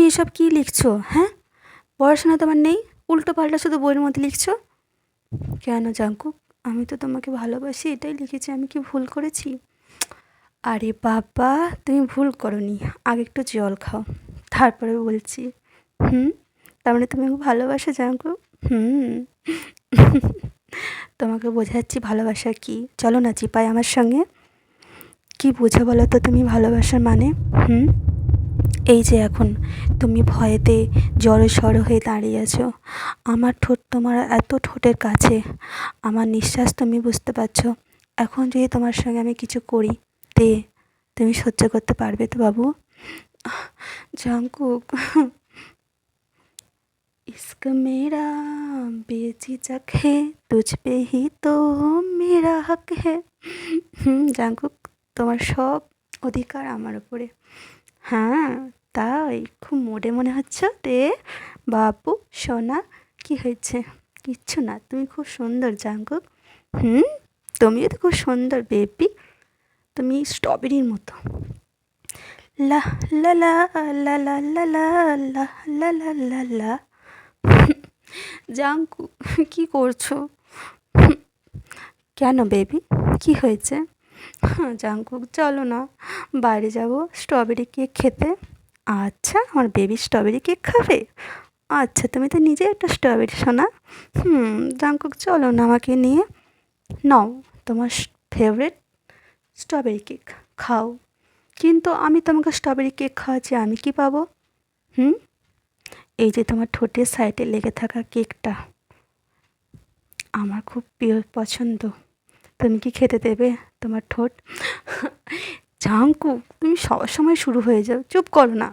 তুমি এসব কী লিখছো? হ্যাঁ, পড়াশোনা তোমার নেই, উল্টো পাল্টা শুধু বইয়ের মধ্যে লিখছো। কেন জাঙ্কুক, আমি তো তোমাকে ভালোবাসি, এটাই লিখেছি। আমি কি ভুল করেছি? আরে বাবা, তুমি ভুল করনি। আগে একটু জল খাও, তারপরে বলছি। হুম, তার মানে তুমি আমাকে ভালোবাসো জাঙ্কুক? হুম। তোমাকে বোঝাচ্ছি ভালোবাসা কি। চলো না চিপাই আমার সঙ্গে। কি বোঝো বলো তো তুমি ভালোবাসার মানে? হুম, এই যে এখন তুমি ভয়েতে জড়সড় হয়ে দাঁড়িয়ে আছো, আমার ঠোঁট তোমার এত ঠোঁটের কাছে, আমার নিঃশ্বাস তুমি বুঝতে পারছো। এখন যদি তোমার সঙ্গে আমি কিছু করি, তে তুমি সহ্য করতে পারবে তো বাবু? জাঙ্কুক, इश्क मेरा बेझिझक है, तुझ पे ही तो मेरा हक है। জাঙ্কুক, তোমার সব অধিকার আমার উপরে। হ্যাঁ, তাই খুব মোডে মনে হচ্ছে রে বাবু সোনা। কি হয়েছে? কিচ্ছু না, তুমি খুব সুন্দর জাঙ্কুক। হুম, তুমিও তো খুব সুন্দর বেবি। তুমি স্ট্রবেরির মতো। লা লা লা লা লা লা লা লা লা লা লা লা। জাঙ্কু, কি করছো? কেন বেবি, কি হয়েছে? জাঙ্কুক, চলো না, বাইরে যাব স্ট্রবেরি কেক খেতে। আচ্ছা, আমার বেবি স্ট্রবেরি কেক খাবে? আচ্ছা, তুমি তো নিজে একটা স্ট্রবেরি সোনা। জাঙ্কুক, চলো না আমাকে নিয়ে। নাও তোমার ফেভারিট স্ট্রবেরি কেক, খাও। কিন্তু আমি তোমাকে স্ট্রবেরি কেক খাওয়াচ্ছি, আমি কি পাবো? হুম, এই যে তোমার ঠোঁটের সাইডে লেগে থাকা কেকটা আমার খুব প্রিয় পছন্দ। তুমি কি খেতে দেবে তোমার ঠোঁট? জাঙ্কুক, তুমি সবসময় শুরু হয়ে যাও, চুপ করো না।